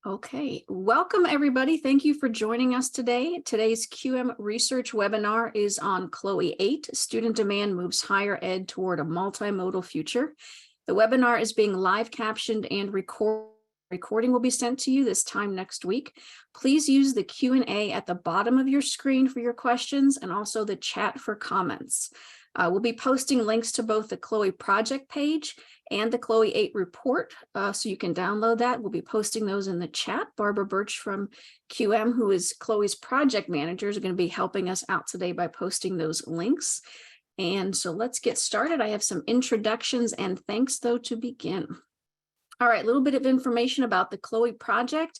Okay, welcome everybody. Thank you for joining us today. Today's QM research webinar is on Chloe 8, Student Demand Moves Higher Ed Toward a Multimodal Future. The webinar is being live captioned and recording will be sent to you this time next week. Please use the Q&A at the bottom of your screen for your questions and also the chat for comments. We'll be posting links to both the Chloe project page and the Chloe 8 report, so you can download that. We'll be posting those in the chat. Barbara Birch from QM, who is Chloe's project manager, is going to be helping us out today by posting those links. And so let's get started. I have some introductions and thanks, though, to begin. All right, a little bit of information about the Chloe project.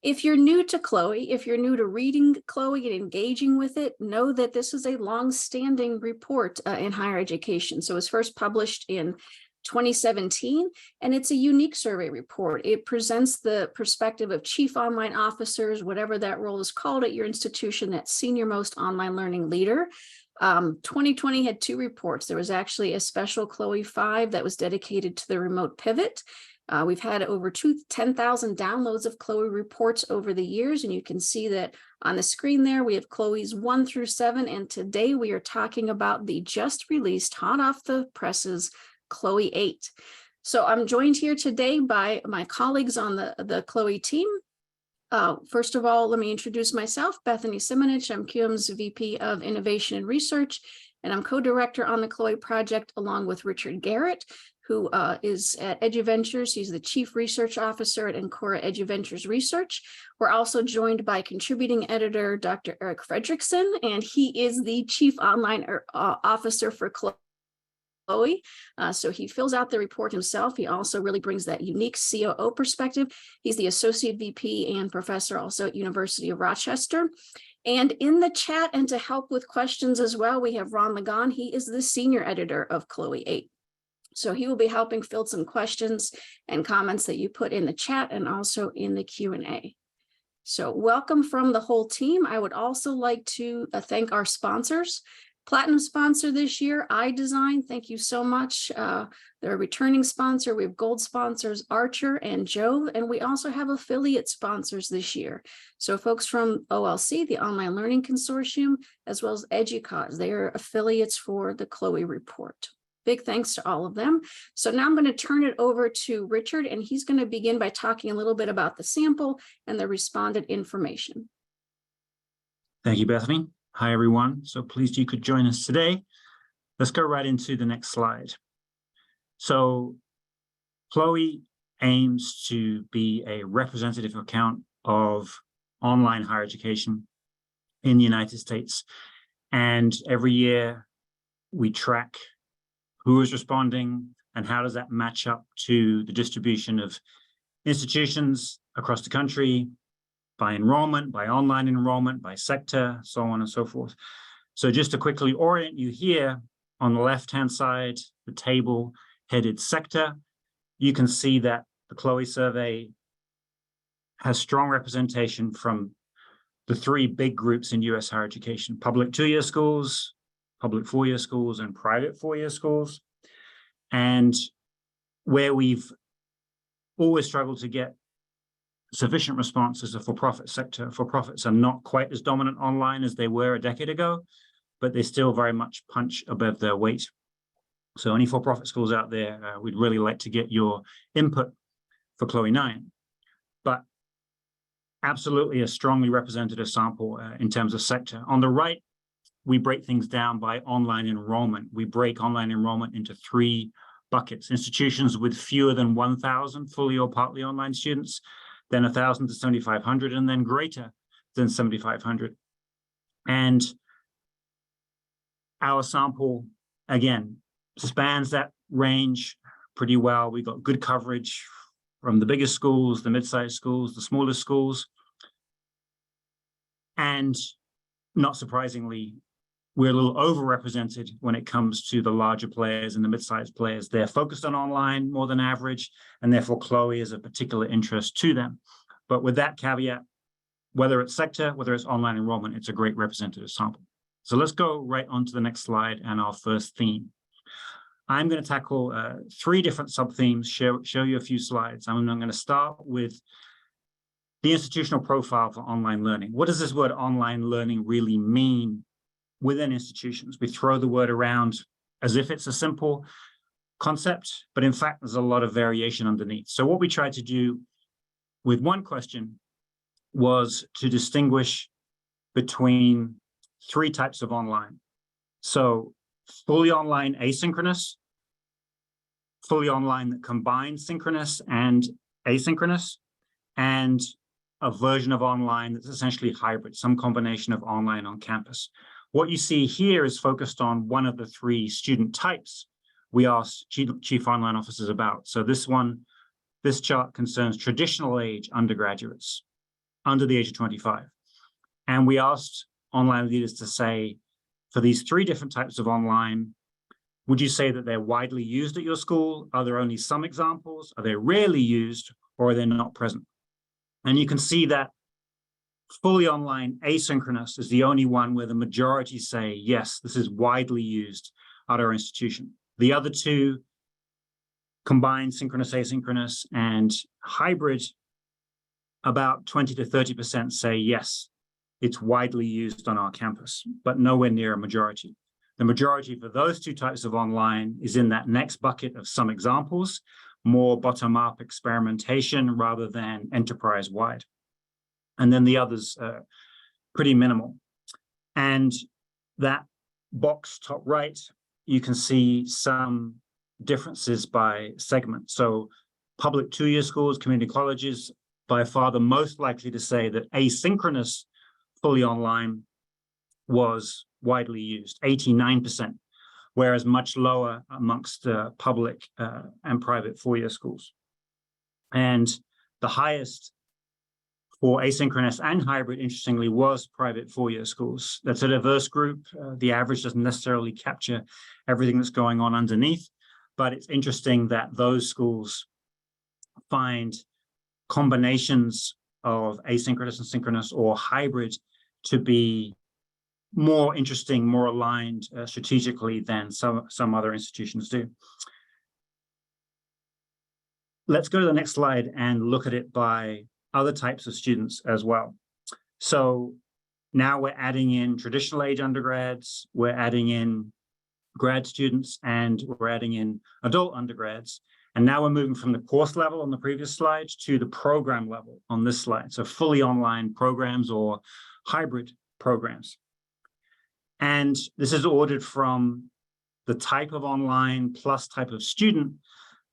If you're new to Chloe, if you're new to reading Chloe and engaging with it, know that this is a long-standing report in higher education. So it was first published in 2017, and it's a unique survey report. It presents the perspective of chief online officers, whatever that role is called at your institution, that senior most online learning leader. 2020 had two reports. There was actually a special Chloe 5 that was dedicated to the remote pivot. We've had over 10,000 downloads of Chloe reports over the years, and you can see that on the screen there, we have Chloe's 1 through 7, and today we are talking about the just released, hot off the presses, Chloe 8. So I'm joined here today by my colleagues on the Chloe team. First of all, let me introduce myself, Bethany Simunich. I'm QM's VP of Innovation and Research, and I'm co-director on the Chloe project along with Richard Garrett, who is at Eduventures. He's the Chief Research Officer at Encoura Eduventures Research. We're also joined by contributing editor, Dr. Eric Fredericksen, and he is the Chief Online Officer for Chloe. So he fills out the report himself. He also really brings that unique COO perspective. He's the Associate VP and Professor also at University of Rochester. And in the chat and to help with questions as well, we have Ron Legon. He is the Senior Editor of Chloe 8. So he will be helping fill some questions and comments that you put in the chat and also in the Q&A. So welcome from the whole team. I would also like to thank our sponsors. Platinum sponsor this year, iDesign. Thank you so much. They're a returning sponsor. We have gold sponsors, Archer and Jove, and we also have affiliate sponsors this year. So folks from OLC, the Online Learning Consortium, as well as EDUCAUSE, they are affiliates for the Chloe report. Big thanks to all of them. So now I'm going to turn it over to Richard, and he's going to begin by talking a little bit about the sample and the respondent information. Thank you, Bethany. Hi, everyone. So pleased you could join us today. Let's go right into the next slide. So Chloe aims to be a representative account of online higher education in the United States. And every year we track who is responding and how does that match up to the distribution of institutions across the country, by enrollment, by online enrollment, by sector, so on and so forth. So just to quickly orient you here, on the left-hand side, the table headed sector, you can see that the Chloe survey has strong representation from the three big groups in US higher education: public 2-year schools, public 4-year schools, and private 4-year schools. And where we've always struggled to get sufficient response is the for-profit sector. For-profits are not quite as dominant online as they were a decade ago, but they still very much punch above their weight. So any for-profit schools out there, we'd really like to get your input for Chloe 9. But absolutely a strongly representative sample in terms of sector. On the right, we break things down by online enrollment. We break online enrollment into 3 buckets: institutions with fewer than 1,000 fully or partly online students, then 1,000 to 7,500, and then greater than 7,500. And our sample, again, spans that range pretty well. We got good coverage from the biggest schools, the mid-sized schools, the smallest schools. And not surprisingly, we're a little overrepresented when it comes to the larger players and the mid-sized players. They're focused on online more than average, and therefore Chloe is a particular interest to them. But with that caveat, whether it's sector, whether it's online enrollment, it's a great representative sample. So let's go right on to the next slide and our first theme. I'm going to tackle 3 different sub-themes, show you a few slides. I'm going to start with the institutional profile for online learning. What does this word online learning really mean within institutions? We throw the word around as if it's a simple concept, but in fact, there's a lot of variation underneath. So what we tried to do with one question was to distinguish between three types of online. So fully online asynchronous, fully online that combines synchronous and asynchronous, and a version of online that's essentially hybrid, some combination of online on campus. What you see here is focused on one of the three student types we asked chief online officers about. So this chart concerns traditional age undergraduates under the age of 25. And we asked online leaders to say, for these three different types of online, would you say that they're widely used at your school? Are there only some examples? Are they rarely used, or are they not present? And you can see that fully online asynchronous is the only one where the majority say, yes, this is widely used at our institution. The other two, combined synchronous, asynchronous, and hybrid, about 20 to 30% say, yes, it's widely used on our campus, but nowhere near a majority. The majority for those two types of online is in that next bucket of some examples, more bottom-up experimentation rather than enterprise-wide. And then the others are pretty minimal. And that box top right, you can see some differences by segment. So public two-year schools, community colleges, by far the most likely to say that asynchronous fully online was widely used, 89%, whereas much lower amongst public and private four-year schools. And the highest for asynchronous and hybrid, interestingly, was private four-year schools. That's a diverse group. The average doesn't necessarily capture everything that's going on underneath, but it's interesting that those schools find combinations of asynchronous and synchronous or hybrid to be more interesting, more aligned strategically than some other institutions do. Let's go to the next slide and look at it by other types of students as well. So now we're adding in traditional age undergrads, we're adding in grad students, and we're adding in adult undergrads. And now we're moving from the course level on the previous slide to the program level on this slide. So fully online programs or hybrid programs. And this is ordered from the type of online plus type of student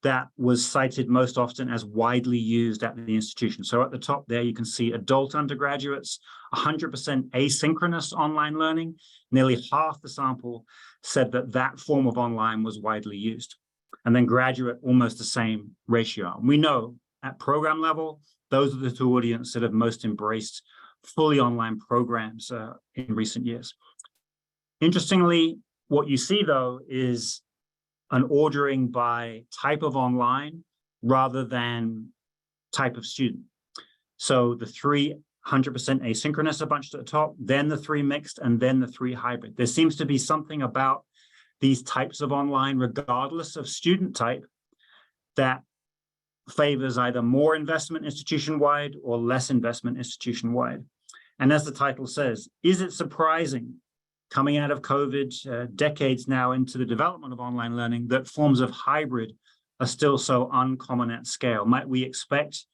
that was cited most often as widely used at the institution. So at the top there, you can see adult undergraduates, 100% asynchronous online learning. Nearly half the sample said that that form of online was widely used. And then graduate, almost the same ratio. We know at program level, those are the two audiences that have most embraced fully online programs in recent years. Interestingly, what you see, though, is an ordering by type of online rather than type of student. So the 300% asynchronous are bunched at the top, then the 3 mixed, and then the 3 hybrid. There seems to be something about these types of online, regardless of student type, that favors either more investment institution-wide or less investment institution-wide. And as the title says, is it surprising, coming out of COVID, decades now into the development of online learning, that forms of hybrid are still so uncommon at scale? Might we expect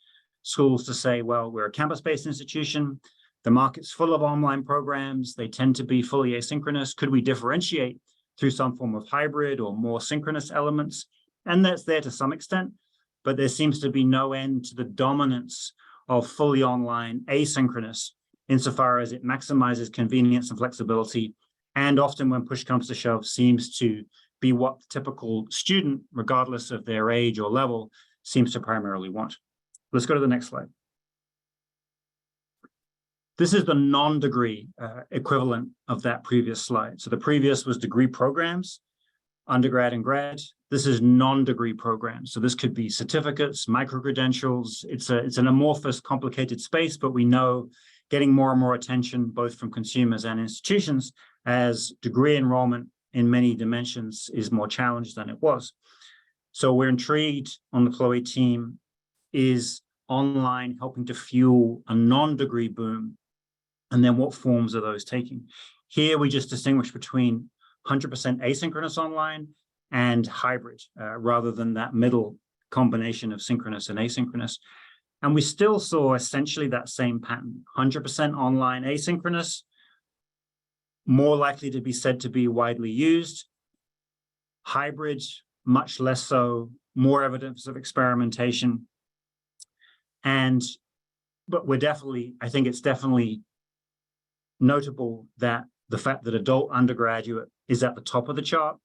schools to say, well, we're a campus-based institution, the market's full of online programs, they tend to be fully asynchronous. Could we differentiate through some form of hybrid or more synchronous elements? And that's there to some extent, but there seems to be no end to the dominance of fully online asynchronous insofar as it maximizes convenience and flexibility, and often when push comes to shove seems to be what the typical student, regardless of their age or level, seems to primarily want. Let's go to the next slide. This is the non-degree equivalent of that previous slide. So the previous was degree programs, undergrad and grad. This is non-degree programs. So this could be certificates, micro-credentials. It's an amorphous, complicated space, but we know getting more and more attention, both from consumers and institutions, as degree enrollment in many dimensions is more challenged than it was. So we're intrigued on the Chloe team, is online helping to fuel a non-degree boom? And then what forms are those taking? Here we just distinguish between 100% asynchronous online and hybrid, rather than that middle combination of synchronous and asynchronous. And we still saw essentially that same pattern: 100% online asynchronous, more likely to be said to be widely used. Hybrid, much less so, more evidence of experimentation. But I think it's definitely notable that the fact that adult undergraduate is at the top of the chart,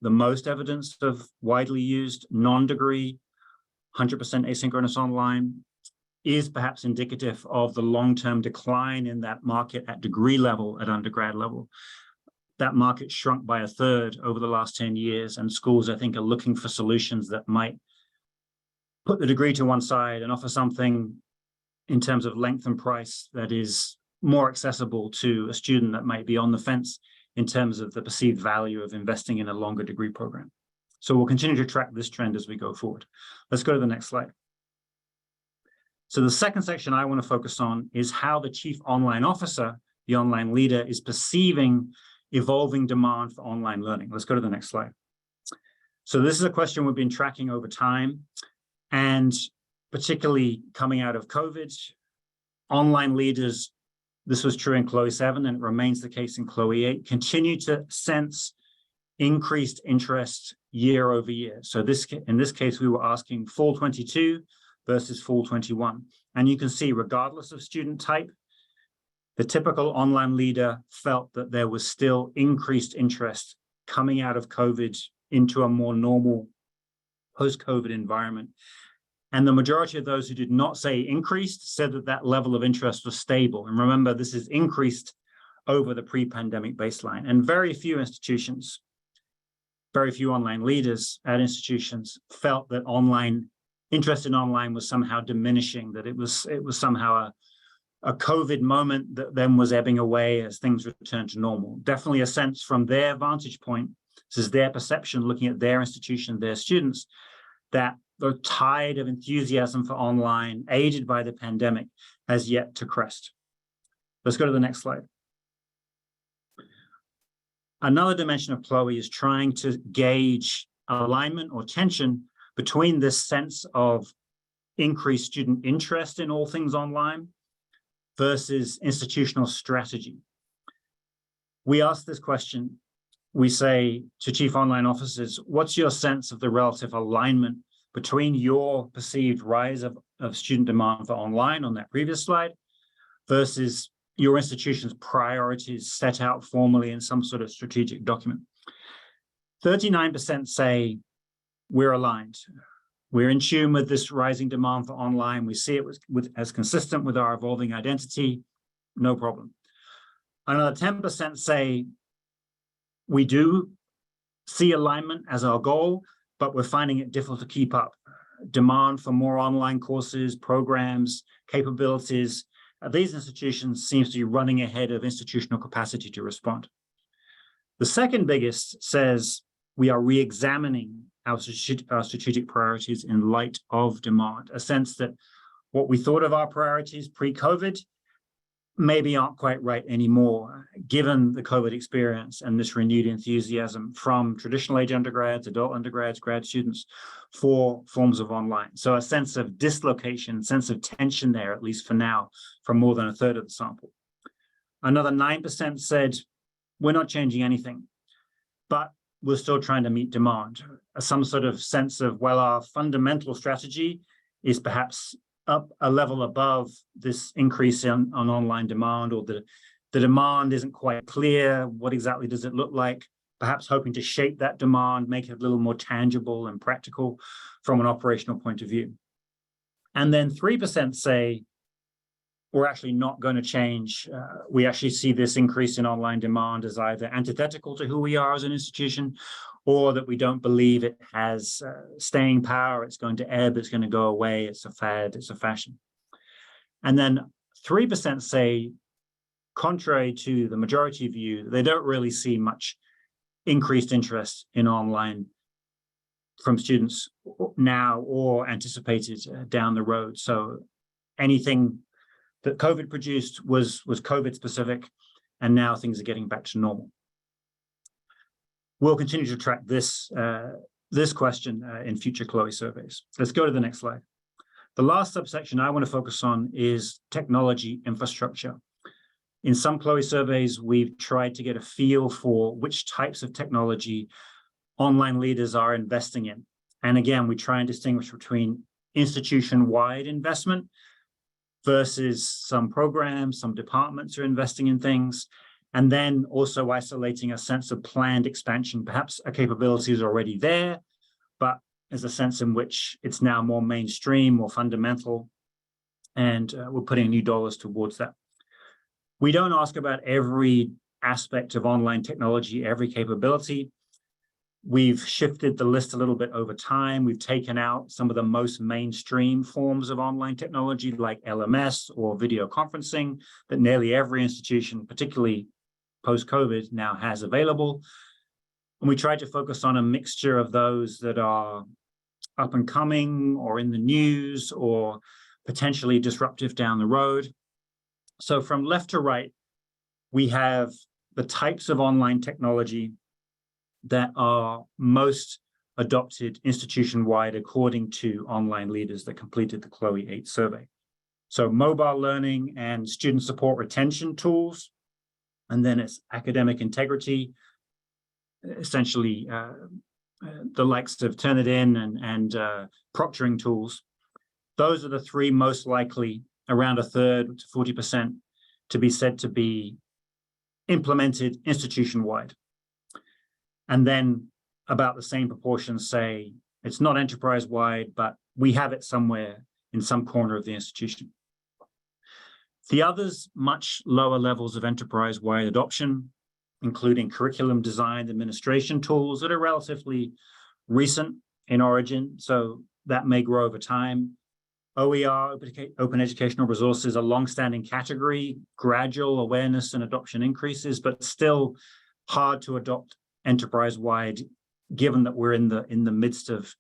the most evidence of widely used non-degree 100% asynchronous online, is perhaps indicative of the long-term decline in that market at degree level, at undergrad level. That market shrunk by a third over the last 10 years, and schools, I think, are looking for solutions that might put the degree to one side and offer something in terms of length and price that is more accessible to a student that might be on the fence in terms of the perceived value of investing in a longer degree program. So we'll continue to track this trend as we go forward. Let's go to the next slide. So the second section I want to focus on is how the chief online officer, the online leader, is perceiving evolving demand for online learning. Let's go to the next slide. So this is a question we've been tracking over time, and particularly coming out of COVID, online leaders, this was true in CLOE 7 and it remains the case in CLOE 8, continue to sense increased interest year over year. So in this case, we were asking fall 22 versus fall 21. And you can see, regardless of student type, the typical online leader felt that there was still increased interest coming out of COVID into a more normal post-COVID environment. And the majority of those who did not say increased said that that level of interest was stable. And remember, this is increased over the pre-pandemic baseline. And very few institutions, very few online leaders at institutions felt that interest in online was somehow diminishing, that it was somehow a COVID moment that then was ebbing away as things returned to normal. Definitely a sense from their vantage point, this is their perception looking at their institution, their students, that the tide of enthusiasm for online, aided by the pandemic, has yet to crest. Let's go to the next slide. Another dimension of CLOE is trying to gauge alignment or tension between this sense of increased student interest in all things online versus institutional strategy. We ask this question, we say to chief online officers, what's your sense of the relative alignment between your perceived rise of student demand for online on that previous slide versus your institution's priorities set out formally in some sort of strategic document? 39% say we're aligned. We're in tune with this rising demand for online. We see it as consistent with our evolving identity, no problem. Another 10% say we do see alignment as our goal, but we're finding it difficult to keep up. Demand for more online courses, programs, capabilities, these institutions seems to be running ahead of institutional capacity to respond. The second biggest says we are re-examining our strategic priorities in light of demand, a sense that what we thought of our priorities pre-COVID maybe aren't quite right anymore, given the COVID experience and this renewed enthusiasm from traditional age undergrads, adult undergrads, grad students for forms of online. So a sense of dislocation, sense of tension there, at least for now, from more than a third of the sample. Another 9% said, we're not changing anything, but we're still trying to meet demand. Some sort of sense of, well, our fundamental strategy is perhaps up a level above this increase on online demand, or the demand isn't quite clear. What exactly does it look like? Perhaps hoping to shape that demand, make it a little more tangible and practical from an operational point of view. And then 3% say, we're actually not going to change. We actually see this increase in online demand as either antithetical to who we are as an institution, or that we don't believe it has staying power, it's going to ebb, it's going to go away, it's a fad, it's a fashion. And then 3% say, contrary to the majority view, they don't really see much increased interest in online from students now or anticipated down the road. So anything that COVID produced was COVID specific, and now things are getting back to normal. We'll continue to track this question in future CLOE surveys. Let's go to the next slide. The last subsection I want to focus on is technology infrastructure. In some CLOE surveys, we've tried to get a feel for which types of technology online leaders are investing in. And again, we try and distinguish between institution-wide investment versus some programs, some departments are investing in things, and then also isolating a sense of planned expansion. Perhaps a capability is already there, but there's a sense in which it's now more mainstream, more fundamental, and we're putting new dollars towards that. We don't ask about every aspect of online technology, every capability. We've shifted the list a little bit over time. We've taken out some of the most mainstream forms of online technology like LMS or video conferencing that nearly every institution, particularly post-COVID, now has available. And we tried to focus on a mixture of those that are up and coming or in the news or potentially disruptive down the road. So from left to right, we have the types of online technology that are most adopted institution-wide according to online leaders that completed the CLOE 8 survey. So mobile learning and student support retention tools, and then it's academic integrity, essentially the likes of Turnitin and proctoring tools. Those are the three most likely, around a third to 40%, to be said to be implemented institution-wide. And then about the same proportion say it's not enterprise-wide, but we have it somewhere in some corner of the institution. The others, much lower levels of enterprise-wide adoption, including curriculum design, administration tools that are relatively recent in origin, so that may grow over time. OER, open educational resources, a long-standing category, gradual awareness and adoption increases, but still hard to adopt enterprise-wide, given that we're in the midst of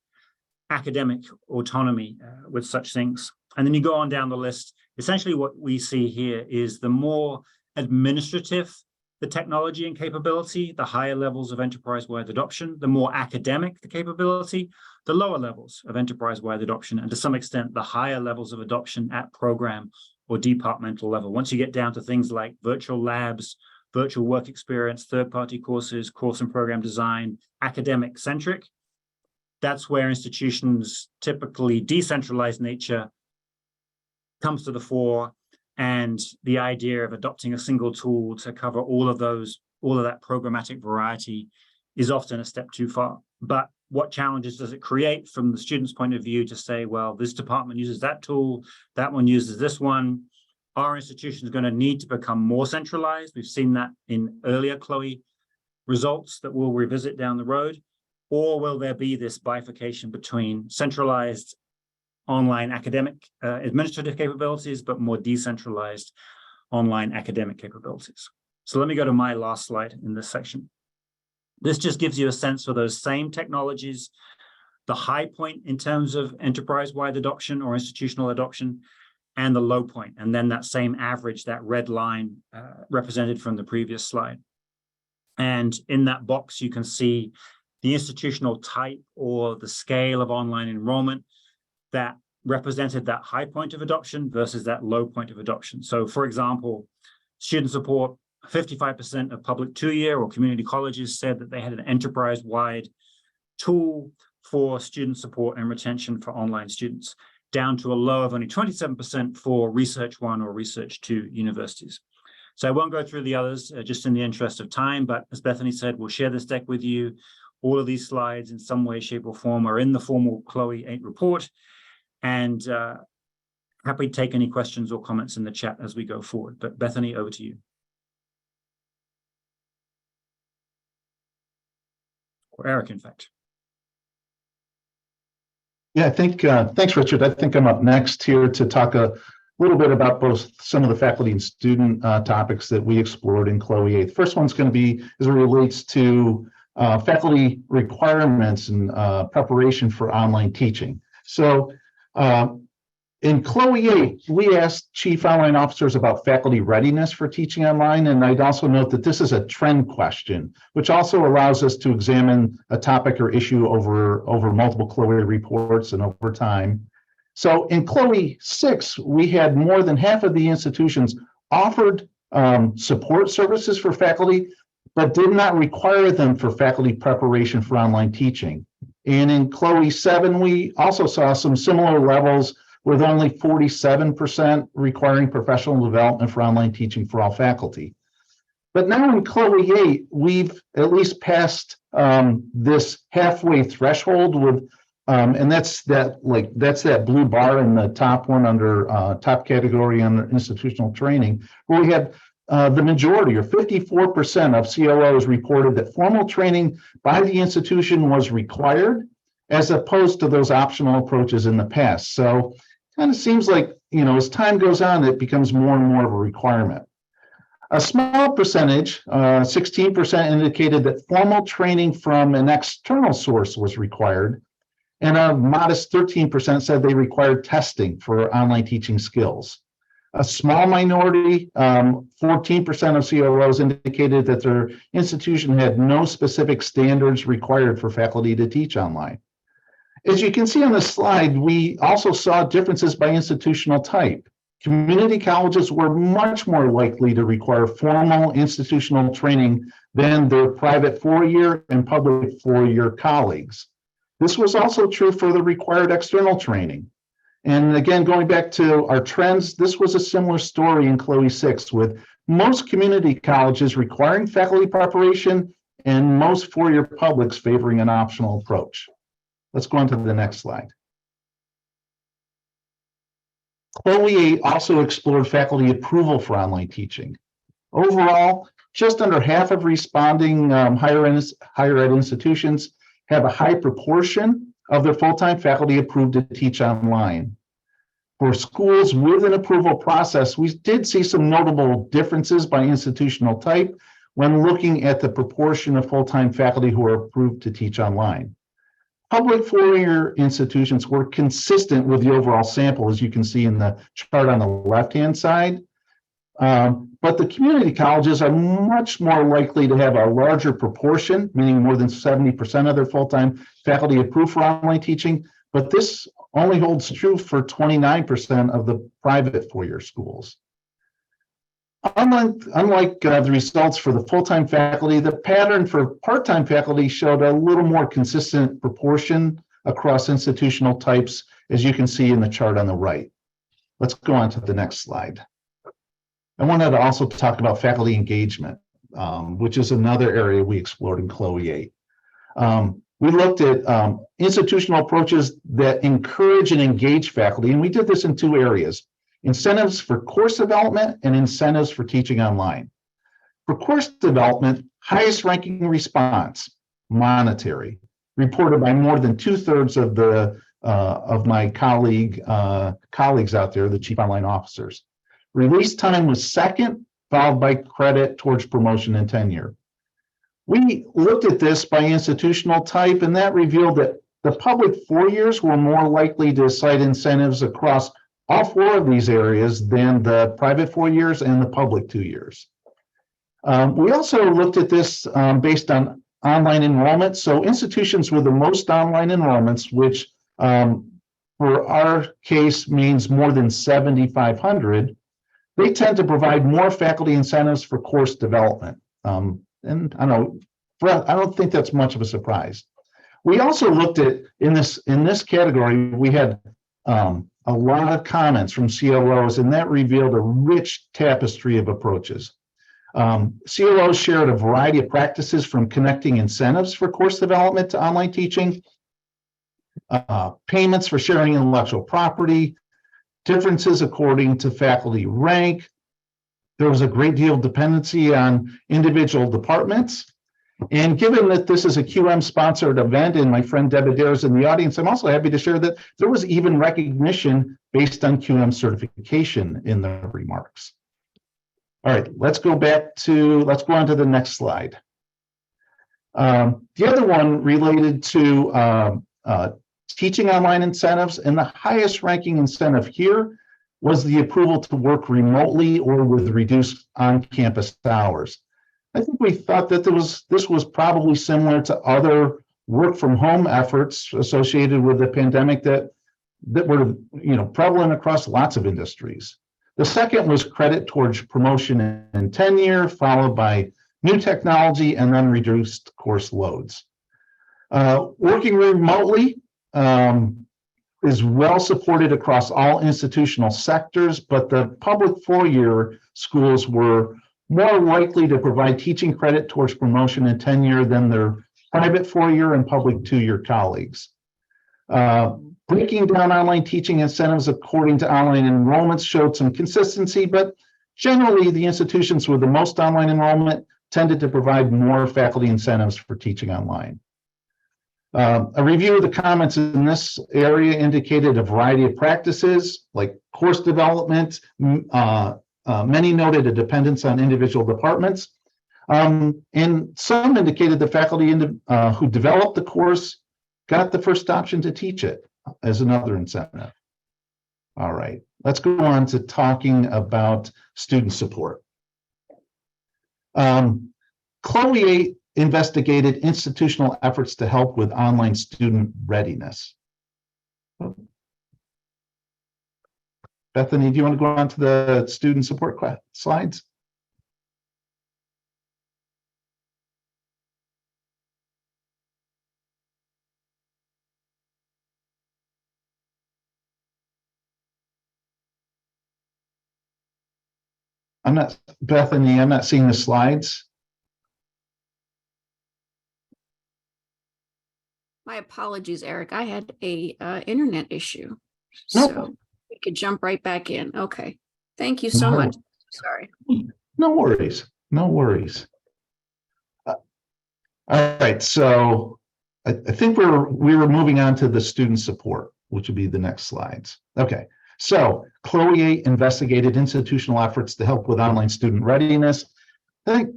academic autonomy with such things. And then you go on down the list. Essentially what we see here is the more administrative the technology and capability, the higher levels of enterprise-wide adoption, the more academic the capability, the lower levels of enterprise-wide adoption, and to some extent, the higher levels of adoption at program or departmental level. Once you get down to things like virtual labs, virtual work experience, third-party courses, course and program design, academic-centric, that's where institutions' typically decentralized nature comes to the fore, and the idea of adopting a single tool to cover all of that programmatic variety is often a step too far. But what challenges does it create from the student's point of view to say, well, this department uses that tool, that one uses this one. Our institution is going to need to become more centralized. We've seen that in earlier CLOE results that we'll revisit down the road. Or will there be this bifurcation between centralized online academic administrative capabilities, but more decentralized online academic capabilities? So let me go to my last slide in this section. This just gives you a sense for those same technologies, the high point in terms of enterprise-wide adoption or institutional adoption, and the low point, and then that same average, that red line represented from the previous slide. And in that box, you can see the institutional type or the scale of online enrollment that represented that high point of adoption versus that low point of adoption. So for example, student support, 55% of public two-year or community colleges said that they had an enterprise-wide tool for student support and retention for online students, down to a low of only 27% for Research 1 or Research 2 universities. So I won't go through the others just in the interest of time, but as Bethany said, we'll share this deck with you. All of these slides in some way, shape, or form are in the formal CLOE 8 report, and happy to take any questions or comments in the chat as we go forward. But Bethany, over to you. Or Eric, in fact. Yeah, I think, thanks, Richard. I think I'm up next here to talk a little bit about both some of the faculty and student topics that we explored in CLOE 8. The first one's going to be as it relates to faculty requirements and preparation for online teaching. So in Chloe 8, we asked chief online officers about faculty readiness for teaching online, and I'd also note that this is a trend question, which also allows us to examine a topic or issue over multiple Chloe reports and over time. So in Chloe 6, we had more than half of the institutions offered support services for faculty, but did not require them for faculty preparation for online teaching. And in Chloe 7, we also saw some similar levels, with only 47% requiring professional development for online teaching for all faculty. But now in Chloe 8, we've at least passed this halfway threshold with, and that's that blue bar in the top one under top category under institutional training, where we had the majority, or 54% of COOs reported that formal training by the institution was required, as opposed to those optional approaches in the past. So kind of seems like, as time goes on, it becomes more and more of a requirement. A small percentage, 16%, indicated that formal training from an external source was required, and a modest 13% said they required testing for online teaching skills. A small minority, 14% of COOs, indicated that their institution had no specific standards required for faculty to teach online. As you can see on the slide, we also saw differences by institutional type. Community colleges were much more likely to require formal institutional training than their private four-year and public four-year colleagues. This was also true for the required external training. And again, going back to our trends, this was a similar story in Chloe 6, with most community colleges requiring faculty preparation and most four-year publics favoring an optional approach. Let's go on to the next slide. Chloe 8 also explored faculty approval for online teaching. Overall, just under half of responding higher ed institutions have a high proportion of their full-time faculty approved to teach online. For schools with an approval process, we did see some notable differences by institutional type when looking at the proportion of full-time faculty who are approved to teach online. Public four-year institutions were consistent with the overall sample, as you can see in the chart on the left-hand side. But the community colleges are much more likely to have a larger proportion, meaning more than 70% of their full-time faculty approved for online teaching. But this only holds true for 29% of the private four-year schools. Unlike the results for the full-time faculty, the pattern for part-time faculty showed a little more consistent proportion across institutional types, as you can see in the chart on the right. Let's go on to the next slide. I wanted to also talk about faculty engagement, which is another area we explored in Chloe 8. We looked at institutional approaches that encourage and engage faculty, and we did this in two areas: incentives for course development and incentives for teaching online. For course development, highest ranking response, monetary, reported by more than 2/3 of my colleagues out there, the chief online officers. Release time was second, followed by credit towards promotion and tenure. We looked at this by institutional type, and that revealed that the public four years were more likely to cite incentives across all four of these areas than the private 4 years and the public 2 years. We also looked at this based on online enrollment. So institutions with the most online enrollments, which for our case means more than 7,500, they tend to provide more faculty incentives for course development. And I don't think that's much of a surprise. We also looked at, in this category, we had a lot of comments from COOs, and that revealed a rich tapestry of approaches. COOs shared a variety of practices, from connecting incentives for course development to online teaching, payments for sharing intellectual property, differences according to faculty rank. There was a great deal of dependency on individual departments. And given that this is a QM-sponsored event, and my friend Ed.D is in the audience, I'm also happy to share that there was even recognition based on QM certification in the remarks. All right, let's go on to the next slide. The other one related to teaching online incentives, and the highest ranking incentive here was the approval to work remotely or with reduced on-campus hours. I think we thought that this was probably similar to other work from home efforts associated with the pandemic that were prevalent across lots of industries. The second was credit towards promotion and tenure, followed by new technology and then reduced course loads. Working remotely is well supported across all institutional sectors, but the public four-year schools were more likely to provide teaching credit towards promotion and tenure than their private four-year and public two-year colleagues. Breaking down online teaching incentives according to online enrollments showed some consistency, but generally the institutions with the most online enrollment tended to provide more faculty incentives for teaching online. A review of the comments in this area indicated a variety of practices like course development. Many noted a dependence on individual departments. And some indicated the faculty who developed the course got the first option to teach it as another incentive. All right, let's go on to talking about student support. Chloe investigated institutional efforts to help with online student readiness. Bethany, do you want to go on to the student support slides? Bethany, I'm not seeing the slides. My apologies, Eric. I had a internet issue. Nope. So we could jump right back in. Okay. Thank you so much. Sorry. No worries. No worries. All right. So I think we were moving on to the student support, which would be the next slides. Okay. So Chloe investigated institutional efforts to help with online student readiness. I think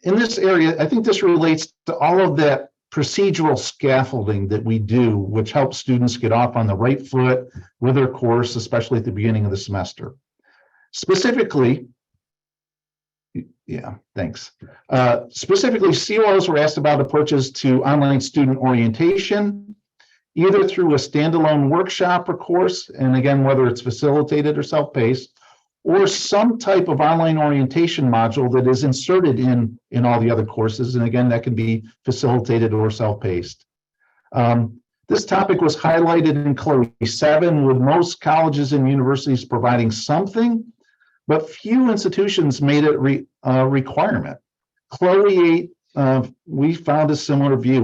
in this area, I think this relates to all of that procedural scaffolding that we do, which helps students get off on the right foot with their course, especially at the beginning of the semester. Specifically, specifically, COOs were asked about approaches to online student orientation, either through a standalone workshop or course, and again, whether it's facilitated or self-paced, or some type of online orientation module that is inserted in all the other courses. And again, that can be facilitated or self-paced. This topic was highlighted in Chloe 7, with most colleges and universities providing something, but few institutions made it a requirement. Chloe 8, we found a similar view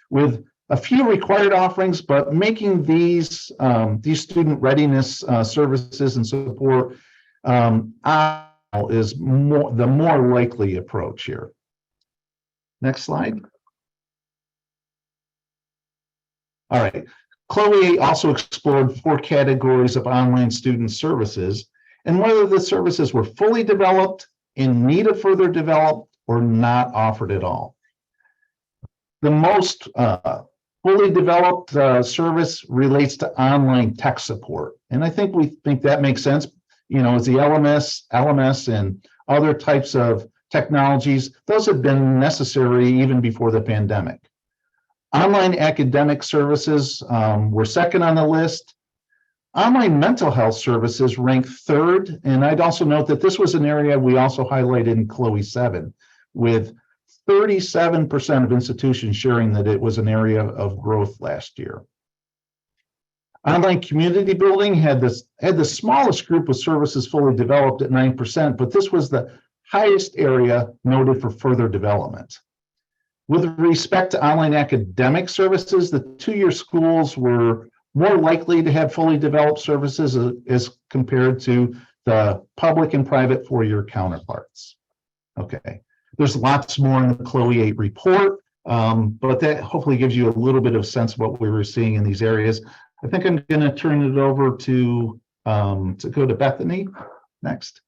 with a few required offerings, but making these student readiness services and support is the more likely approach here. Next slide. All right. Chloe also explored 4 categories of online student services and whether the services were fully developed, in need of further development, or not offered at all. The most fully developed service relates to online tech support. And I think we think that makes sense. As the LMS and other types of technologies, those have been necessary even before the pandemic. Online academic services were second on the list. Online mental health services ranked third. And I'd also note that this was an area we also highlighted in Chloe 7, with 37% of institutions sharing that it was an area of growth last year. Online community building had the smallest group of services fully developed at 9%, but this was the highest area noted for further development. With respect to online academic services, the two-year schools were more likely to have fully developed services as compared to the public and private four-year counterparts. Okay, there's lots more in the Chloe 8 report, but that hopefully gives you a little bit of sense of what we were seeing in these areas. I think I'm going to turn it over to go to Bethany next.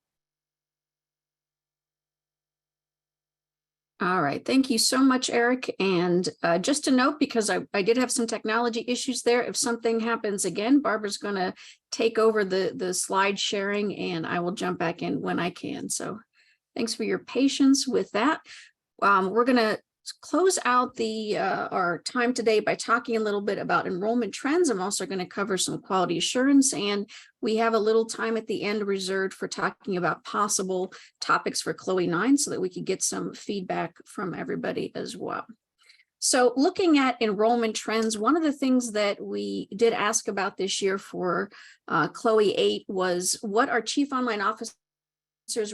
All right, thank you so much, Eric. And just a note, because I did have some technology issues there, if something happens again, Barbara's going to take over the slide sharing and I will jump back in when I can. So thanks for your patience with that. We're going to close out our time today by talking a little bit about enrollment trends. I'm also going to cover some quality assurance, and we have a little time at the end reserved for talking about possible topics for Chloe 9 so that we could get some feedback from everybody as well. So looking at enrollment trends, one of the things that we did ask about this year for Chloe 8 was what our chief online officers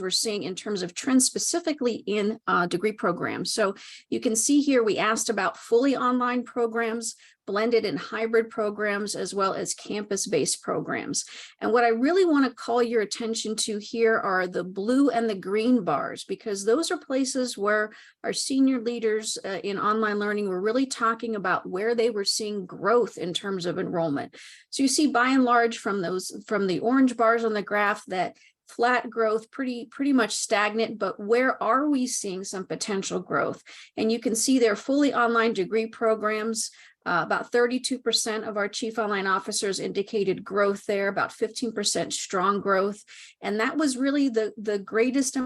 we're seeing in terms of trends specifically in degree programs. So you can see here we asked about fully online programs, blended and hybrid programs, as well as campus-based programs. And what I really want to call your attention to here are the blue and the green bars, because those are places where our senior leaders in online learning were really talking about where they were seeing growth in terms of enrollment. So you see by and large from the orange bars on the graph that flat growth, pretty much stagnant, but where are we seeing some potential growth? And you can see they're fully online degree programs. About 32% of our chief online officers indicated growth there, about 15% strong growth. And that was really the greatest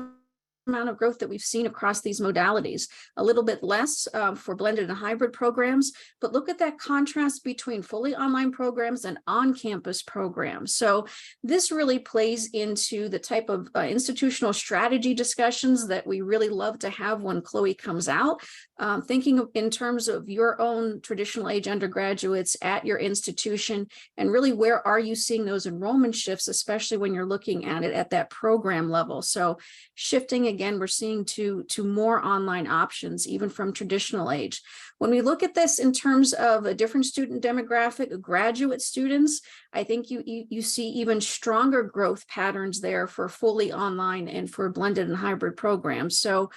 amount of growth that we've seen across these modalities. A little bit less for blended and hybrid programs, but look at that contrast between fully online programs and on-campus programs. So this really plays into the type of institutional strategy discussions that we really love to have when Chloe comes out. Thinking in terms of your own traditional age undergraduates at your institution, and really where are you seeing those enrollment shifts, especially when you're looking at it at that program level. So shifting again, we're seeing to more online options, even from traditional age. When we look at this in terms of a different student demographic, graduate students, I think you see even stronger growth patterns there for fully online and for blended and hybrid programs. So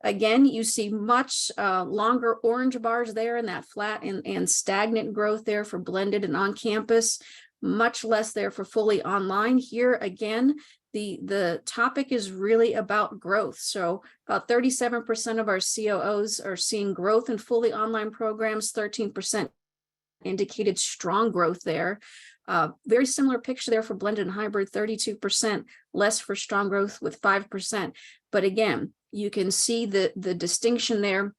again, you see much longer orange bars there in that flat and stagnant growth there for blended and on-campus, much less there for fully online. Here again, the topic is really about growth. So about 37% of our COOs are seeing growth in fully online programs, 13% indicated strong growth there. Very similar picture there for blended and hybrid, 32% less for strong growth with 5%. But again, you can see the distinction there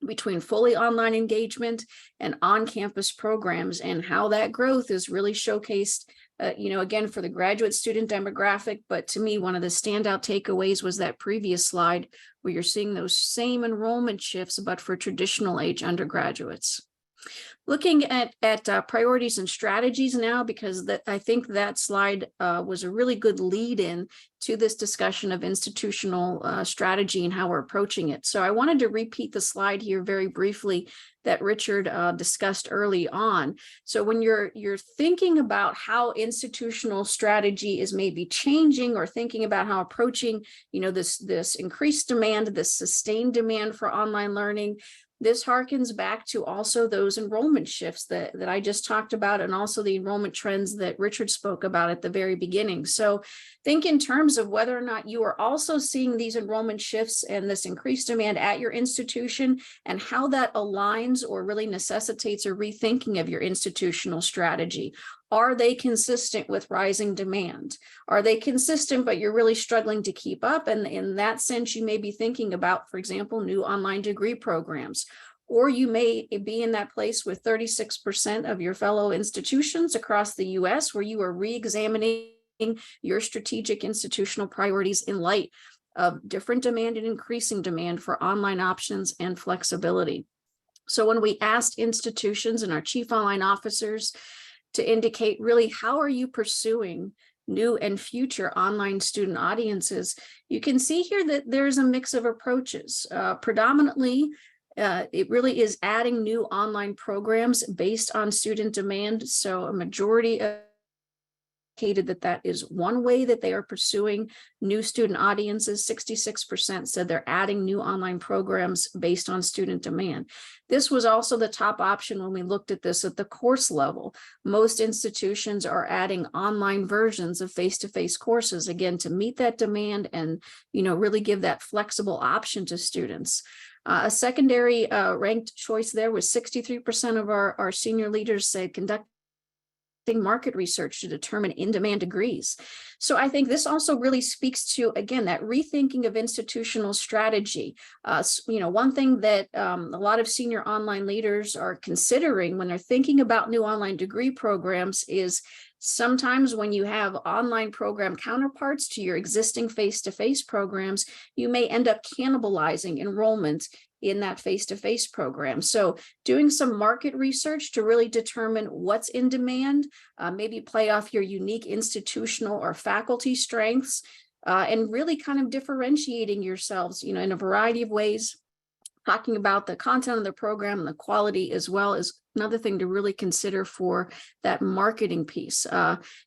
between fully online engagement and on-campus programs and how that growth is really showcased, again, for the graduate student demographic. But to me, one of the standout takeaways was that previous slide where you're seeing those same enrollment shifts, but for traditional age undergraduates. Looking at priorities and strategies now, because I think that slide was a really good lead in to this discussion of institutional strategy and how we're approaching it. So I wanted to repeat the slide here very briefly that Richard discussed early on. So when you're thinking about how institutional strategy is maybe changing, or thinking about how approaching, this increased demand, this sustained demand for online learning, this harkens back to also those enrollment shifts that I just talked about, and also the enrollment trends that Richard spoke about at the very beginning. So think in terms of whether or not you are also seeing these enrollment shifts and this increased demand at your institution, and how that aligns or really necessitates a rethinking of your institutional strategy. Are they consistent with rising demand? Are they consistent, but you're really struggling to keep up? And in that sense, you may be thinking about, for example, new online degree programs. Or you may be in that place with 36% of your fellow institutions across the US where you are re-examining your strategic institutional priorities in light of different demand and increasing demand for online options and flexibility. So when we asked institutions and our chief online officers to indicate really how are you pursuing new and future online student audiences, you can see here that there's a mix of approaches. Predominantly, it really is adding new online programs based on student demand. So a majority of indicated that is one way that they are pursuing new student audiences. 66% said they're adding new online programs based on student demand. This was also the top option when we looked at this at the course level. Most institutions are adding online versions of face-to-face courses, again, to meet that demand and, really give that flexible option to students. A secondary ranked choice there was 63% of our senior leaders said conducting market research to determine in-demand degrees. So I think this also really speaks to, again, that rethinking of institutional strategy. One thing that a lot of senior online leaders are considering when they're thinking about new online degree programs is sometimes when you have online program counterparts to your existing face-to-face programs, you may end up cannibalizing enrollment in that face-to-face program. So doing some market research to really determine what's in demand, maybe play off your unique institutional or faculty strengths, and really kind of differentiating yourselves, in a variety of ways. Talking about the content of the program and the quality as well is another thing to really consider for that marketing piece.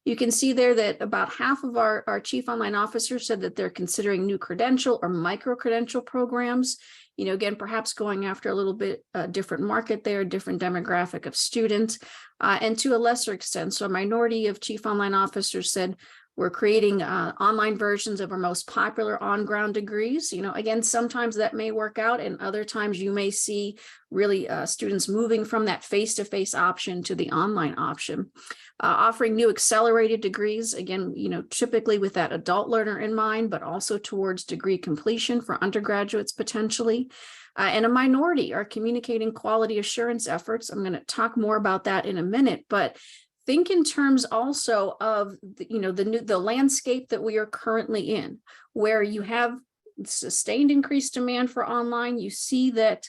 You can see there that about half of our chief online officers said that they're considering new credential or micro-credential programs. Again, perhaps going after a little bit different market there, different demographic of student, and to a lesser extent. So a minority of chief online officers said, we're creating online versions of our most popular on-ground degrees. Again, sometimes that may work out, and other times you may see really students moving from that face-to-face option to the online option. Offering new accelerated degrees, again, typically with that adult learner in mind, but also towards degree completion for undergraduates potentially. And a minority are communicating quality assurance efforts. I'm going to talk more about that in a minute, but think in terms also of the landscape that we are currently in, where you have sustained increased demand for online. You see that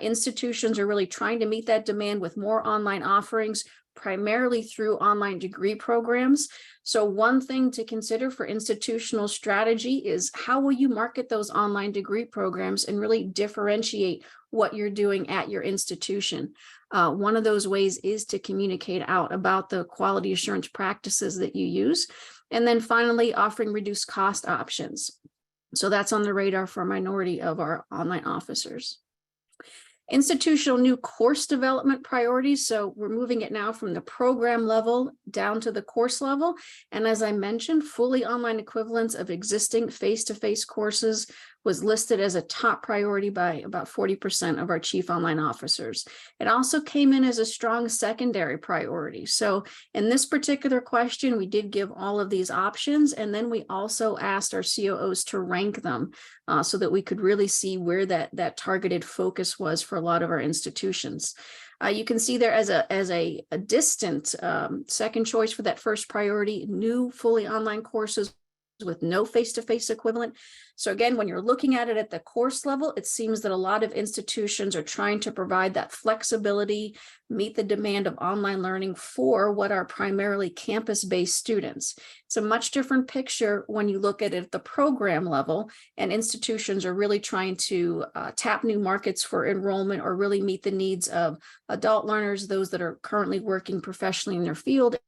institutions are really trying to meet that demand with more online offerings, primarily through online degree programs. So one thing to consider for institutional strategy is how will you market those online degree programs and really differentiate what you're doing at your institution. One of those ways is to communicate out about the quality assurance practices that you use. And then finally, offering reduced cost options. So that's on the radar for a minority of our online officers. Institutional new course development priorities. So we're moving it now from the program level down to the course level. And as I mentioned, fully online equivalents of existing face-to-face courses was listed as a top priority by about 40% of our chief online officers. It also came in as a strong secondary priority. So in this particular question, we did give all of these options, and then we also asked our COOs to rank them so that we could really see where that targeted focus was for a lot of our institutions. You can see there as a distant second choice for that first priority, new fully online courses with no face-to-face equivalent. So again, when you're looking at it at the course level, it seems that a lot of institutions are trying to provide that flexibility, meet the demand of online learning for what are primarily campus-based students. It's a much different picture when you look at it at the program level, and institutions are really trying to tap new markets for enrollment or really meet the needs of adult learners, those that are currently working professionally in their field,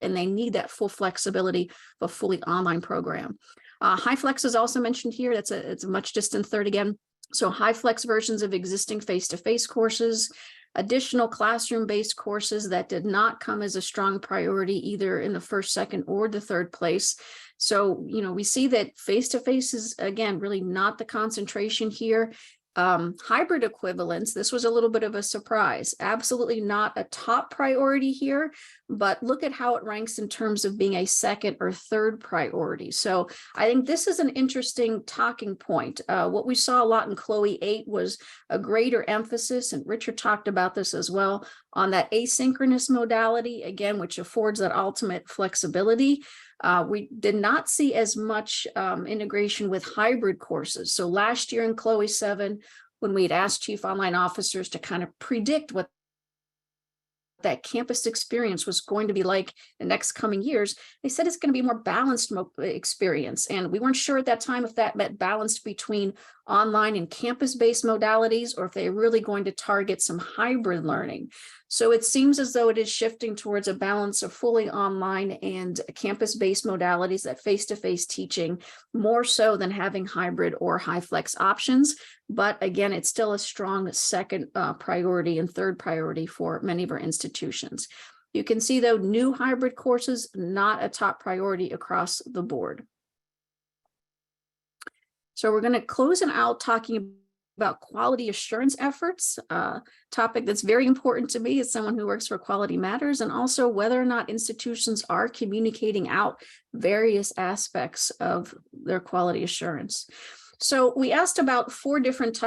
and they need that full flexibility of a fully online program. HighFlex is also mentioned here. It's a much distant third again. So HighFlex versions of existing face-to-face courses, additional classroom-based courses that did not come as a strong priority either in the first, second, or the third place. So, we see that face-to-face is, again, really not the concentration here. Hybrid equivalents, this was a little bit of a surprise. Absolutely not a top priority here, but look at how it ranks in terms of being a second or third priority. So I think this is an interesting talking point. What we saw a lot in Chloe 8 was a greater emphasis, and Richard talked about this as well, on that asynchronous modality, again, which affords that ultimate flexibility. We did not see as much integration with hybrid courses. So last year in Chloe 7, when we had asked chief online officers to kind of predict what that campus experience was going to be like the next coming years, they said it's going to be a more balanced experience. And we weren't sure at that time if that meant balanced between online and campus-based modalities, or if they're really going to target some hybrid learning. So it seems as though it is shifting towards a balance of fully online and campus-based modalities, that face-to-face teaching, more so than having hybrid or HighFlex options. But again, it's still a strong second priority and third priority for many of our institutions. You can see, though, new hybrid courses, not a top priority across the board. So we're going to close it out talking about quality assurance efforts, topic that's very important to me as someone who works for Quality Matters, and also whether or not institutions are communicating out various aspects of their quality assurance. So we asked about 4 different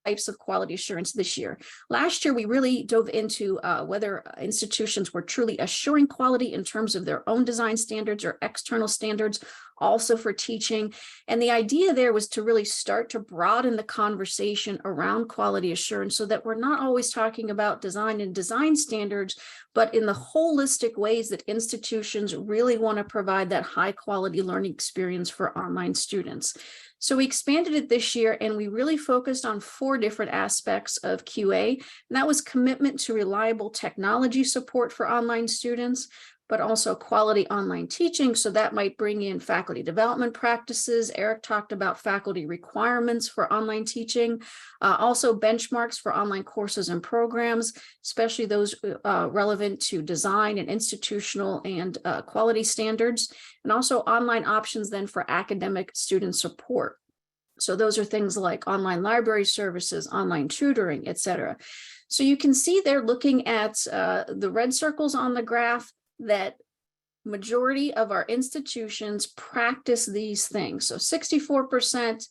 types of quality assurance this year. Last year, we really dove into whether institutions were truly assuring quality in terms of their own design standards or external standards, also for teaching. And the idea there was to really start to broaden the conversation around quality assurance so that we're not always talking about design and design standards, but in the holistic ways that institutions really want to provide that high quality learning experience for online students. So we expanded it this year, and we really focused on 4 different aspects of QA. And that was commitment to reliable technology support for online students, but also quality online teaching. So that might bring in faculty development practices. Eric talked about faculty requirements for online teaching, also benchmarks for online courses and programs, especially those relevant to design and institutional and quality standards, and also online options then for academic student support. So those are things like online library services, online tutoring, et cetera. So you can see they're looking at the red circles on the graph that majority of our institutions practice these things. So 64%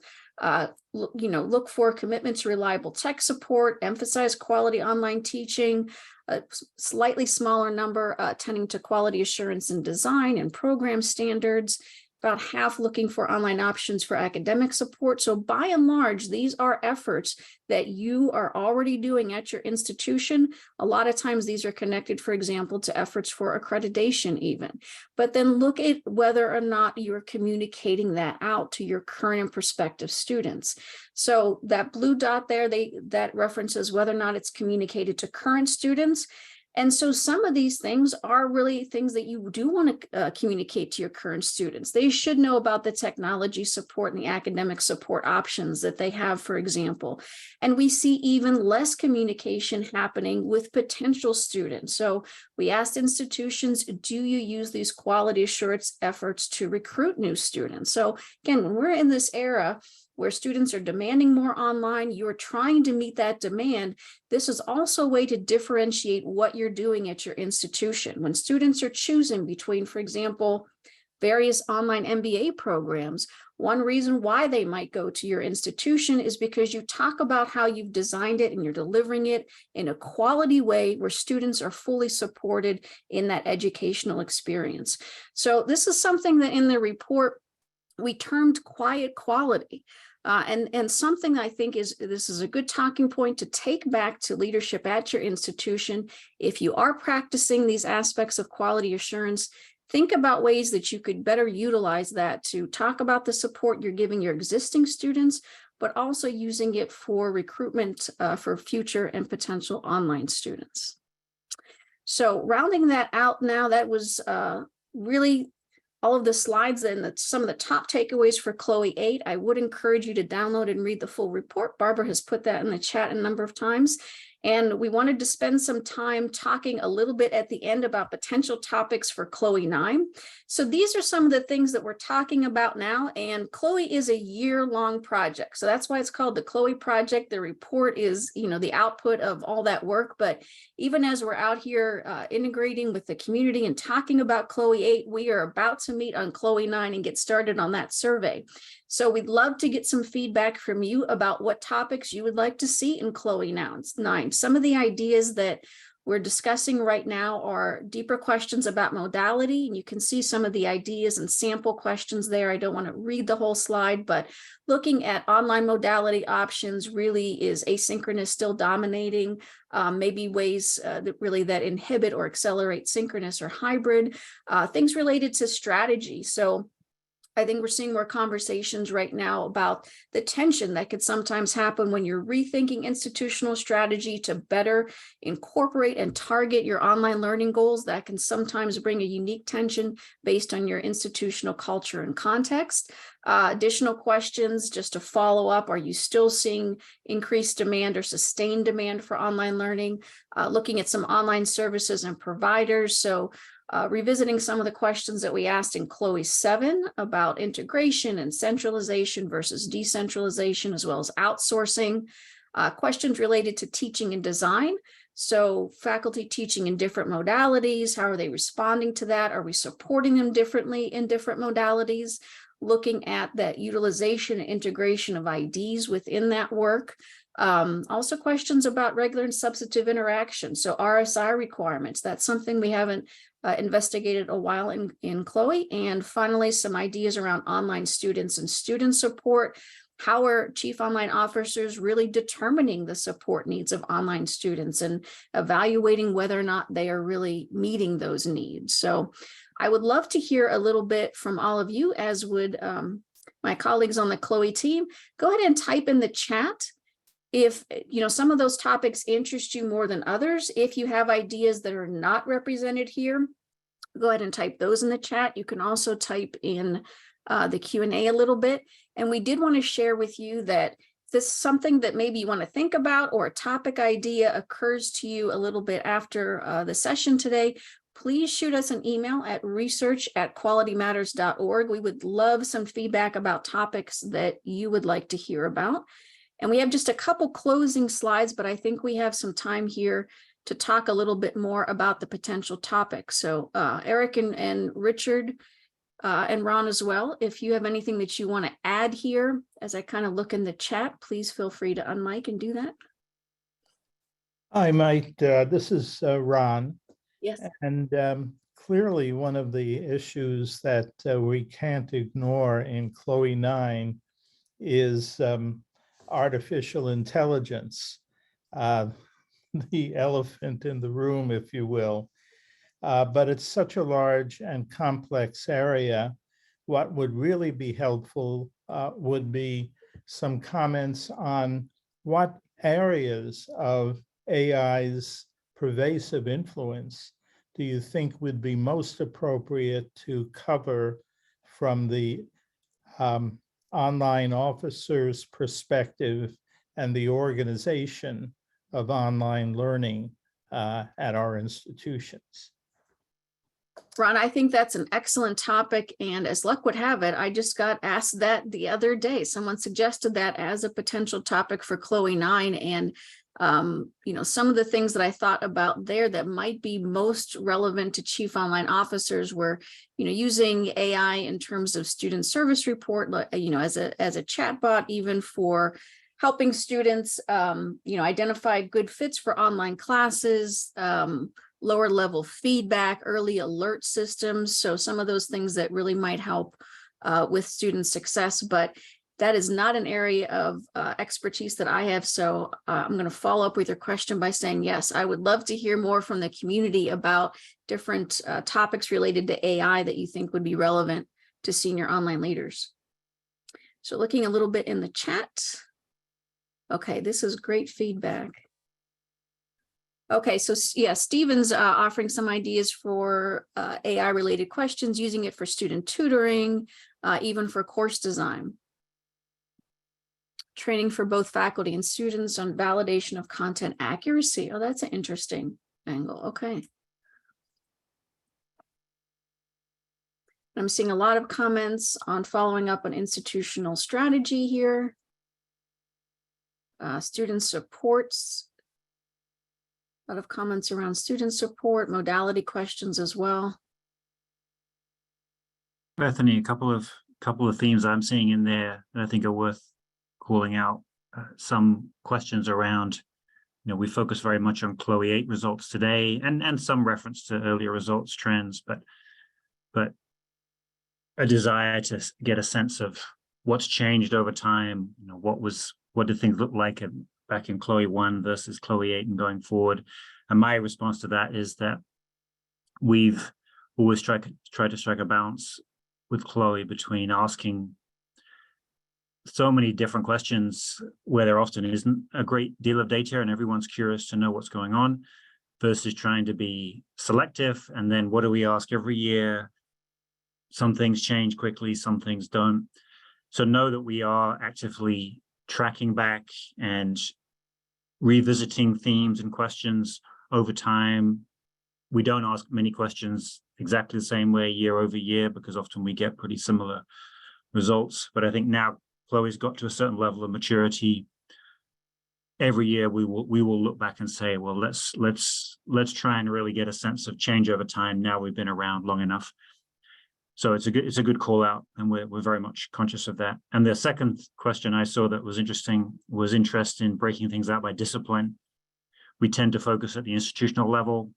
look for commitment to reliable tech support, emphasize quality online teaching, a slightly smaller number tending to quality assurance and design and program standards, about half looking for online options for academic support. So by and large, these are efforts that you are already doing at your institution. A lot of times these are connected, for example, to efforts for accreditation even. But then look at whether or not you're communicating that out to your current and prospective students. So that blue dot there, that references whether or not it's communicated to current students. And so some of these things are really things that you do want to communicate to your current students. They should know about the technology support and the academic support options that they have, for example. And we see even less communication happening with potential students. So we asked institutions, do you use these quality assurance efforts to recruit new students? So again, when we're in this era where students are demanding more online, you're trying to meet that demand. This is also a way to differentiate what you're doing at your institution. When students are choosing between, for example, various online MBA programs, one reason why they might go to your institution is because you talk about how you've designed it and you're delivering it in a quality way where students are fully supported in that educational experience. So this is something that in the report we termed quiet quality. And something I think this is a good talking point to take back to leadership at your institution. If you are practicing these aspects of quality assurance, think about ways that you could better utilize that to talk about the support you're giving your existing students, but also using it for recruitment for future and potential online students. So rounding that out now, that was really all of the slides and some of the top takeaways for Chloe 8. I would encourage you to download and read the full report. Barbara has put that in the chat a number of times. And we wanted to spend some time talking a little bit at the end about potential topics for Chloe 9. So these are some of the things that we're talking about now. And Chloe is a year-long project. So that's why it's called the Chloe Project. The report is, the output of all that work. But even as we're out here integrating with the community and talking about Chloe 8, we are about to meet on Chloe 9 and get started on that survey. So we'd love to get some feedback from you about what topics you would like to see in Chloe 9. Some of the ideas that we're discussing right now are deeper questions about modality, and you can see some of the ideas and sample questions there. I don't want to read the whole slide, but looking at online modality options, really is asynchronous still dominating? Maybe ways that inhibit or accelerate synchronous or hybrid, things related to strategy. So I think we're seeing more conversations right now about the tension that could sometimes happen when you're rethinking institutional strategy to better incorporate and target your online learning goals. That can sometimes bring a unique tension based on your institutional culture and context. Additional questions just to follow up. Are you still seeing increased demand or sustained demand for online learning? Looking at some online services and providers. So revisiting some of the questions that we asked in Chloe 7 about integration and centralization versus decentralization, as well as outsourcing, questions related to teaching and design. So faculty teaching in different modalities, how are they responding to that? Are we supporting them differently in different modalities? Looking at that utilization and integration of IDs within that work. Also questions about regular and substantive interaction. So RSI requirements, that's something we haven't investigated a while in Chloe. And finally, some ideas around online students and student support. How are chief online officers really determining the support needs of online students and evaluating whether or not they are really meeting those needs? So I would love to hear a little bit from all of you, as would my colleagues on the Chloe team. Go ahead and type in the chat if some of those topics interest you more than others. If you have ideas that are not represented here, go ahead and type those in the chat. You can also type in the Q&A a little bit. And we did want to share with you that if this is something that maybe you want to think about, or a topic idea occurs to you a little bit after the session today, please shoot us an email at research@qualitymatters.org. We would love some feedback about topics that you would like to hear about. And we have just a couple closing slides, but I think we have some time here to talk a little bit more about the potential topics. So Eric and Richard and Ron as well, if you have anything that you want to add here, as I kind of look in the chat, please feel free to unmic and do that. I might, this is Ron. Yes. And clearly one of the issues that we can't ignore in Chloe 9 is artificial intelligence, the elephant in the room, if you will. But it's such a large and complex area. What would really be helpful would be some comments on what areas of AI's pervasive influence do you think would be most appropriate to cover from the online officer's perspective and the organization of online learning at our institutions? Ron, I think that's an excellent topic. And as luck would have it, I just got asked that the other day. Someone suggested that as a potential topic for Chloe 9. And some of the things that I thought about there that might be most relevant to chief online officers were, using AI in terms of student service report, as a chatbot, even for helping students, identify good fits for online classes, lower level feedback, early alert systems. So some of those things that really might help with student success, but that is not an area of expertise that I have. So I'm going to follow up with your question by saying, yes, I would love to hear more from the community about different topics related to AI that you think would be relevant to senior online leaders. So looking a little bit in the chat. Okay, this is great feedback. Okay, so yeah, Stephen's offering some ideas for AI related questions, using it for student tutoring, even for course design. Training for both faculty and students on validation of content accuracy. Oh, that's an interesting angle. Okay. I'm seeing a lot of comments on following up on institutional strategy here. Student supports. A lot of comments around student support, modality questions as well. Bethany, a couple of themes I'm seeing in there that I think are worth calling out. Some questions around, we focus very much on Chloe 8 results today, and some reference to earlier results trends, but a desire to get a sense of what's changed over time. What did things look like back in Chloe 1 versus Chloe 8 and going forward? And my response to that is that we've always tried to strike a balance with Chloe between asking so many different questions where there often isn't a great deal of data and everyone's curious to know what's going on, versus trying to be selective. And then what do we ask every year? Some things change quickly, some things don't. So know that we are actively tracking back and revisiting themes and questions over time. We don't ask many questions exactly the same way year over year, because often we get pretty similar results. But I think now Chloe's got to a certain level of maturity. Every year we will look back and say, well, let's try and really get a sense of change over time. Now we've been around long enough. So it's a good call out, and we're very much conscious of that. And the second question I saw that was interesting was interest in breaking things out by discipline. We tend to focus at the institutional level,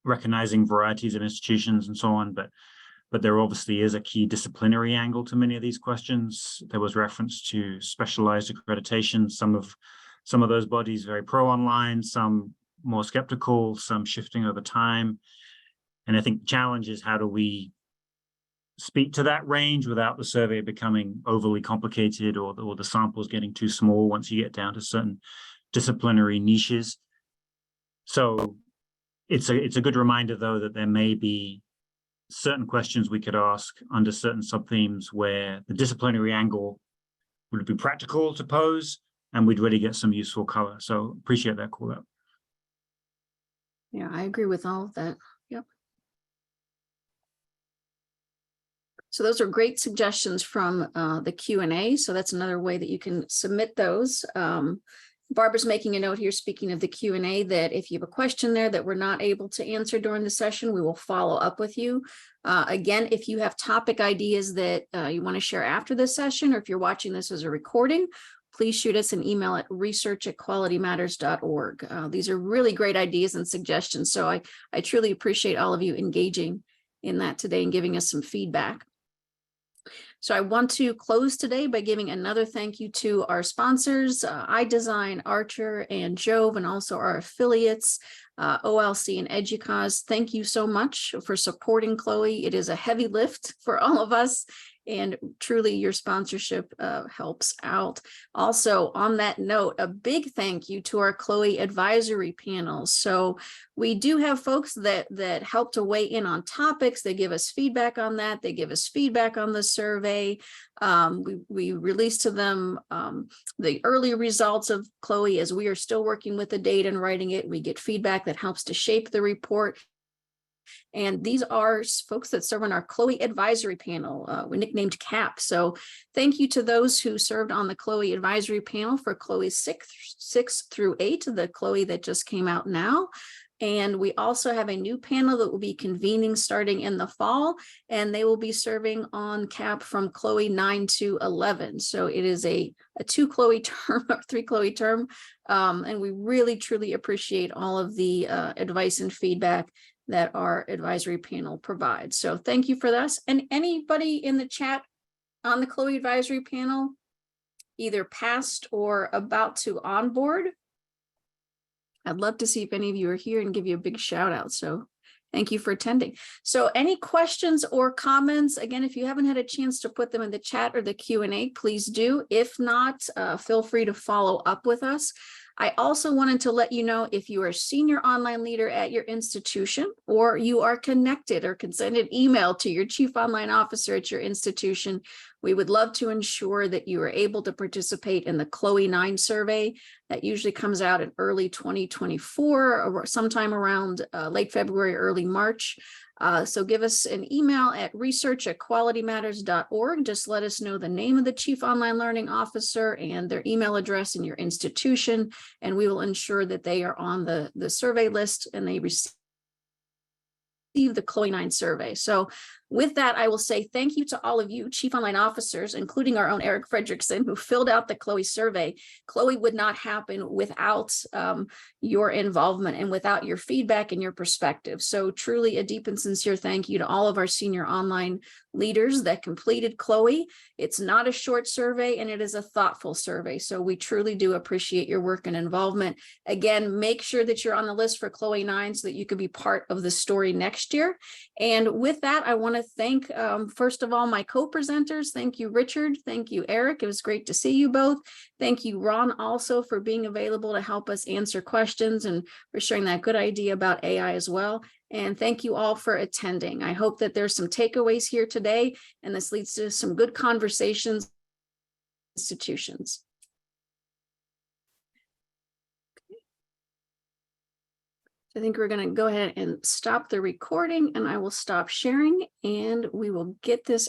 recognizing varieties of institutions and so on, but there obviously is a key disciplinary angle to many of these questions. There was reference to specialized accreditation. Some of those bodies very pro online, some more skeptical, some shifting over time. And I think the challenge is, how do we speak to that range without the survey becoming overly complicated or the samples getting too small once you get down to certain disciplinary niches. So it's a good reminder, though, that there may be certain questions we could ask under certain subthemes where the disciplinary angle would be practical to pose, and we'd really get some useful color. So appreciate that call out. Yeah, I agree with all of that. Yep. So those are great suggestions from the Q&A. So that's another way that you can submit those. Barbara's making a note here, speaking of the Q&A, that if you have a question there that we're not able to answer during the session, we will follow up with you. Again, if you have topic ideas that you want to share after this session, or if you're watching this as a recording, please shoot us an email at research@qualitymatters.org. These are really great ideas and suggestions. So I truly appreciate all of you engaging in that today and giving us some feedback. So I want to close today by giving another thank you to our sponsors, iDesign, Archer, and Jove, and also our affiliates, OLC and Educause. Thank you so much for supporting Chloe. It is a heavy lift for all of us, and truly your sponsorship helps out. Also, on that note, a big thank you to our Chloe advisory panel. So we do have folks that help to weigh in on topics. They give us feedback on that. They give us feedback on the survey. We release to them the early results of Chloe as we are still working with the data and writing it. We get feedback that helps to shape the report. And these are folks that serve on our Chloe advisory panel, we nicknamed CAP. So thank you to those who served on the Chloe advisory panel for Chloe 6 through 8, the Chloe that just came out now. And we also have a new panel that will be convening starting in the fall, and they will be serving on CAP from Chloe 9 to 11. So it is a 2 Chloe term, 3 Chloe term. And we really, truly appreciate all of the advice and feedback that our advisory panel provides. So thank you for this. And anybody in the chat on the Chloe advisory panel, either past or about to onboard, I'd love to see if any of you are here and give you a big shout out. So thank you for attending. So any questions or comments? Again, if you haven't had a chance to put them in the chat or the Q&A, please do. If not, feel free to follow up with us. I also wanted to let you know, if you are a senior online leader at your institution, or you are connected or can send an email to your chief online officer at your institution, we would love to ensure that you are able to participate in the Chloe 9 survey that usually comes out in early 2024 or sometime around late February, early March. So give us an email at research@qualitymatters.org. Just let us know the name of the chief online learning officer and their email address in your institution, and we will ensure that they are on the survey list and they receive the Chloe 9 survey. So with that, I will say thank you to all of you chief online officers, including our own Eric Fredericksen, who filled out the Chloe survey. Chloe would not happen without your involvement and without your feedback and your perspective. So truly a deep and sincere thank you to all of our senior online leaders that completed Chloe. It's not a short survey, and it is a thoughtful survey. So we truly do appreciate your work and involvement. Again, make sure that you're on the list for Chloe 9 so that you could be part of the story next year. And with that, I want to thank, first of all, my co-presenters. Thank you, Richard. Thank you, Eric. It was great to see you both. Thank you, Ron, also for being available to help us answer questions and for sharing that good idea about AI as well. And thank you all for attending. I hope that there's some takeaways here today, and this leads to some good conversations. Institutions. I think we're going to go ahead and stop the recording, and I will stop sharing, and we will get this